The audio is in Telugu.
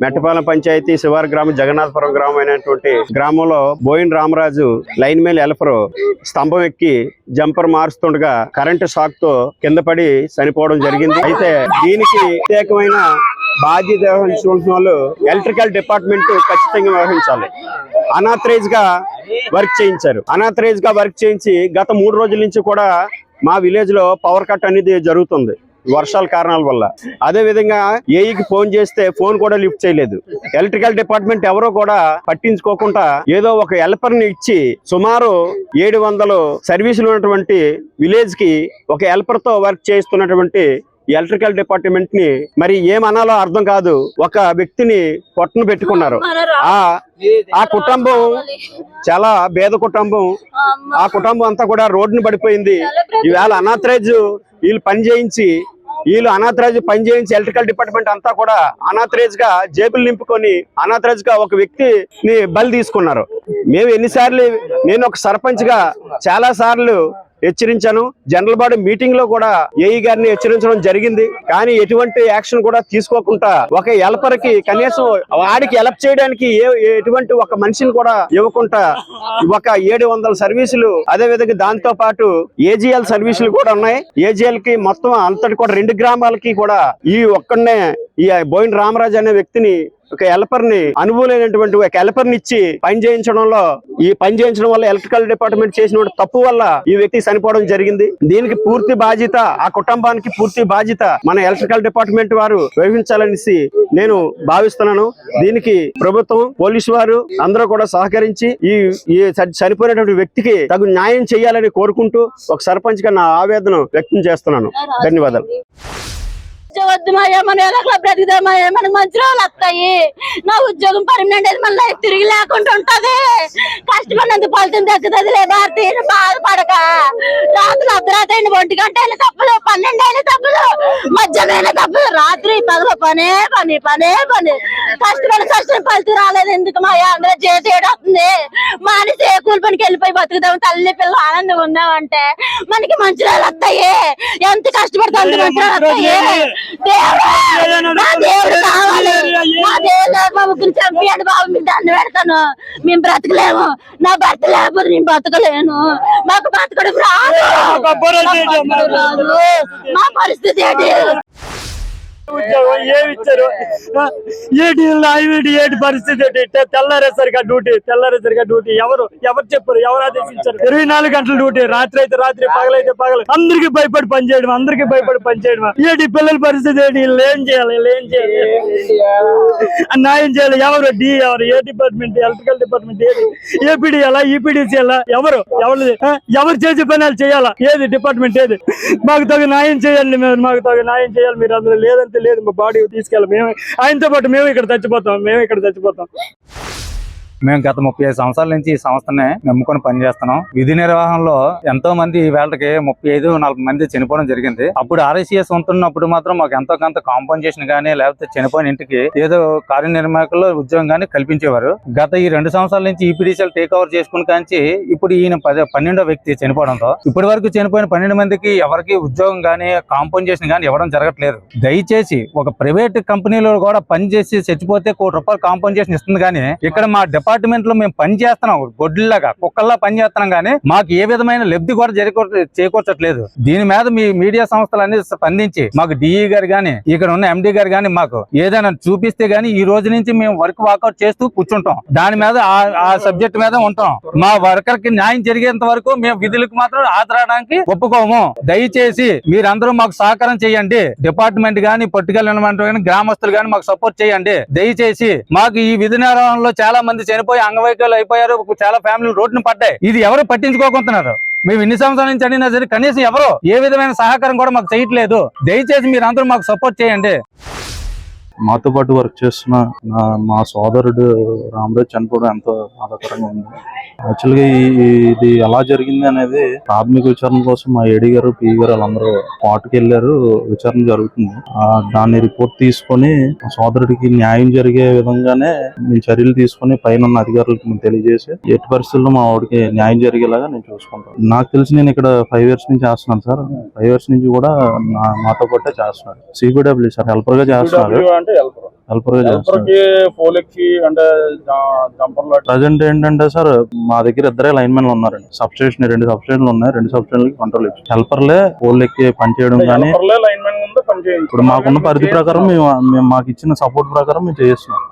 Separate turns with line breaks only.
మెట్టపాలెం పంచాయతీ శివారు గ్రామం జగన్నాథపురం గ్రామం అయినటువంటి గ్రామంలో బోయిన్ రామరాజు లైన్ మేల్ ఎల్ఫర్ స్తంభం ఎక్కి జంపర్ మారుస్తుండగా కరెంటు షాక్ తో కింద పడి చనిపోవడం జరిగింది. అయితే దీనికి ప్రత్యేకమైన బాధ్యత వహించిన వాళ్ళు ఎలక్ట్రికల్ డిపార్ట్మెంట్ ఖచ్చితంగా వ్యవహరించాలి. అనాథరైజ్ గా వర్క్ చేయించారు. అనాథరైజ్ గా వర్క్ చేయించి గత 3 రోజుల నుంచి కూడా మా విలేజ్ లో పవర్ కట్ అనేది జరుగుతుంది వర్షాల కారణాల వల్ల. అదే విధంగా ఏఈకి ఫోన్ చేస్తే ఫోన్ కూడా లిఫ్ట్ చేయలేదు. ఎలక్ట్రికల్ డిపార్ట్మెంట్ ఎవరో కూడా పట్టించుకోకుండా ఏదో ఒక హెల్పర్ ని ఇచ్చి సుమారు 700 సర్వీసులు ఉన్నటువంటి విలేజ్ కి ఒక హెల్పర్ తో వర్క్ చేస్తున్నటువంటి ఎలక్ట్రికల్ డిపార్ట్మెంట్ ని మరి ఏమనాలో అర్థం కాదు. ఒక వ్యక్తిని పొట్టను పెట్టుకున్నారు. ఆ కుటుంబం చాలా పేద కుటుంబం. ఆ కుటుంబం అంతా కూడా రోడ్డును పడిపోయింది. ఈవేళ అనాథరైజ్ వీళ్ళు పని చేయించి ఎలక్ట్రికల్ డిపార్ట్మెంట్ అంతా కూడా అనాథరైజ్ గా జేబులు నింపుకొని అనాథరైజ్ గా ఒక వ్యక్తిని బలి తీసుకున్నారు. నేను ఒక సర్పంచ్ గా చాలా సార్లు హెచ్చరించాను. జనరల్ బాడీ మీటింగ్ లో కూడా ఏఈ గారిని హెచ్చరించడం జరిగింది. కానీ ఎటువంటి యాక్షన్ కూడా తీసుకోకుండా ఒక హెల్పర్ కి కనీసం వాడికి హెల్ప్ చేయడానికి ఎటువంటి ఒక మనిషిని కూడా ఇవ్వకుండా ఒక 700 సర్వీసులు, అదే విధంగా దాంతో పాటు ఏజీఎల్ సర్వీసులు కూడా ఉన్నాయి. ఏజీఎల్ కి మొత్తం అంతటి కూడా 2 గ్రామాలకి కూడా ఈ బోయిన్ రామరాజు అనే వ్యక్తిని ఒక హెల్పర్ ని అనుభవమైనటువంటి ఒక హెల్పర్ ని ఇచ్చి పని చేయించడం వల్ల ఎలక్ట్రికల్ డిపార్ట్మెంట్ చేసిన తప్పు వల్ల ఈ వ్యక్తి చనిపోవడం జరిగింది. దీనికి పూర్తి బాధ్యత, ఆ కుటుంబానికి పూర్తి బాధ్యత మన ఎలక్ట్రికల్ డిపార్ట్మెంట్ వారు వహించాలనేసి నేను భావిస్తున్నాను. దీనికి ప్రభుత్వం, పోలీసు వారు అందరూ కూడా సహకరించి ఈ చనిపోయినటువంటి వ్యక్తికి తగు న్యాయం చేయాలని కోరుకుంటూ ఒక సర్పంచ్ గా నా ఆవేదన వ్యక్తం చేస్తున్నాను. ధన్యవాదాలు.
వద్దు మాయా, మనం ఎలా బ్రతుకుతామయ్యా, మనకు మంచి రోజులు వస్తాయి. నా ఉద్యోగం పర్మనెంట్ అయితే మళ్ళీ తిరిగి లేకుండా ఉంటది. కష్టపడినందుకు ఫలితం దక్కుతుంది. భారతీయ బాధపడక రాత్రులు అర్ధరాత్రి 1 గంట అయిన తప్పులు, 12 అయిన తప్పులు, మధ్యాహ్నం తప్పులు, రాత్రి పగలు పనే పని కష్టం ఫలితం రాలేదు. ఎందుకు మాయా అందరూ చేసేడు వస్తుంది. మానేసి కూలి పనికి వెళ్ళిపోయి బతుకుతాం. తల్లి పిల్లలు ఆనందంగా ఉందామంటే మనకి మంచి రోజులు వస్తాయి. ఎంత కష్టపడితే అంత మంచి రోజులు వస్తాయి. దేవుడు కావాలి. మా దేవుడు మా ముగ్గురు చంపియాడు బాబు, మీకు దండ పెడతాను. మేము బ్రతకలేము. నా భర్త లేకపోతే నేను బతకలేను. మాకు బతకడం రాదు. మా పరిస్థితి ఏంటి?
ఉద్యోగం ఏమి ఇచ్చారు? ఏటి పరిస్థితి తెల్లారేసరిగా డ్యూటీ ఎవరు చెప్పారు? ఎవరు ఆదేశించారు? 24 గంటల డ్యూటీ. రాత్రి అయితే రాత్రి, పగలైతే పగలు. అందరికి భయపడి పనిచేయడం. ఏటి పిల్లల పరిస్థితి ఏంటి? ఏం చేయాలి? న్యాయం చేయాలి. ఎవరు? ఎవరు? ఏ డిపార్ట్మెంట్? ఎలక్ట్రికల్ డిపార్ట్మెంట్ ఏది? ఏపీడీ ఎలా? ఈపీడీసీ ఎలా? ఎవరు చేసే పని వాళ్ళు చేయాలా? ఏది డిపార్ట్మెంట్ ఏది? మాకు తగు న్యాయం చేయాలి. మీరు అందులో లేదంటే లేదు. మా బాడీ తీసుకెళ్ళాలి. మేము ఆయనతో పాటు మేము ఇక్కడ చచ్చిపోతాం.
మేము గత 35 సంవత్సరాల నుంచి ఈ సంస్థని నమ్ముకొని పనిచేస్తున్నాం. విధి నిర్వహణలో ఎంతో మంది వేళకి 35-40 మంది చనిపోవడం జరిగింది. అప్పుడు ఆర్ఐసిఎస్ ఉంటున్నప్పుడు మాత్రం మాకు ఎంతో కొంత కాంపన్సేషన్ గానీ, లేకపోతే చనిపోయిన ఇంటికి ఏదో కార్యనిర్వాహకుల్లో ఉద్యోగం గానీ కల్పించేవారు. గత ఈ 2 సంవత్సరాల నుంచి ఈపీడీసీఎల్ టేక్ ఓవర్ చేసుకుని కాంచి ఇప్పుడు ఈయన 12వ వ్యక్తి చనిపోవడంతో ఇప్పటి వరకు చనిపోయిన 12 మందికి ఎవరికి ఉద్యోగం గానీ, కాంపన్సేషన్ గానీ ఇవ్వడం జరగట్లేదు. దయచేసి ఒక ప్రైవేట్ కంపెనీలో కూడా పనిచేసి చచ్చిపోతే ₹1 కాంపన్సేషన్ ఇస్తుంది. కానీ ఇక్కడ మా డిపార్ట్మెంట్ లో మేము పని చేస్తున్నాం, గొడ్లలాగా కుక్కల్లా పని చేస్తున్నాం. కానీ మాకు ఏ విధమైన లబ్ధి కూడా చేకూర్చట్లేదు. దీని మీద మీ మీడియా సంస్థలన్నీ స్పందించి మాకు డిఈ గారు గానీ, ఇక్కడ ఉన్న ఎండి గారు గానీ మాకు ఏదైనా చూపిస్తే గానీ ఈ రోజు నుంచి మేము వర్క్ వాకౌట్ చేస్తూ కూర్చుంటాం. దాని మీద ఆ సబ్జెక్ట్ మీద ఉంటాం. మా వర్కర్ కి న్యాయం జరిగేంత వరకు మేము విధులకు మాత్రం హాజరవడానికి ఒప్పుకోము. దయచేసి మీరందరూ మాకు సహకారం చేయండి. డిపార్ట్మెంట్ గానీ, పొలిటికల్ గానీ, గ్రామస్తులు గానీ మాకు సపోర్ట్ చేయండి. దయచేసి మాకు ఈ విధి నిర్వహణలో చాలా మంది చనిపోయి అంగవైకల్యాలు అయిపోయారు. చాలా ఫ్యామిలీలు రోడ్డును పడ్డాయి. ఇది ఎవరు పట్టించుకోకుంటున్నారు. మేము ఇన్ని సంవత్సరాల నుంచి అడిగినా సరే కనీసం ఎవరు ఏ విధమైన సహకారం కూడా మాకు చేయట్లేదు. దయచేసి మీరు అందరూ మాకు సపోర్ట్ చేయండి.
మాతో పాటు వర్క్ చేస్తున్న మా సోదరుడు రామరాజ్ చనిపోవడం ఎంతో బాధాకరంగా ఉంది. యాక్చువల్గా ఇది ఎలా జరిగింది అనేది ప్రాథమిక విచారణ కోసం మా ఏడీ గారు, పి గారు వాళ్ళందరూ కోర్టుకి వెళ్ళారు. విచారణ జరుగుతుంది. దాన్ని రిపోర్ట్ తీసుకొని మా సోదరుడికి న్యాయం జరిగే విధంగానే మేము చర్యలు తీసుకుని పైన ఉన్న అధికారులకు మేము తెలియజేసి ఎట్టి పరిస్థితుల్లో మా వాడికి న్యాయం జరిగేలాగా నేను చూసుకుంటాను. నాకు తెలిసి నేను ఇక్కడ 5 years నుంచి చేస్తున్నాను సార్. 5 years నుంచి కూడా మాతో పాటే చేస్తున్నారు. సిబిడబ్ల్యూ సార్ హెల్పర్ గా చేస్తున్నారు.
అంటే
హెల్పర్ గా చేస్తాను.
కి పోలెక్కి అంటే జంపర్
ప్రజెంట్ ఏంటంటే సార్ మా దగ్గర 2 లైన్ మెన్లు ఉన్నారండి. సబ్స్టేషన్ 2 సబ్స్టేషన్లు ఉన్నాయి. 2 సబ్స్టేషన్లకి కంట్రోల్ ఇచ్చి హెల్పర్లే పోలెక్కి పని చేయడం కానీ
లైన్ మెన్ ముందు పని చేయండి.
ఇప్పుడు మాకున్న పరిధి ప్రకారం మేము మాకు ఇచ్చిన సపోర్ట్ ప్రకారం మేము చేస్తున్నాం.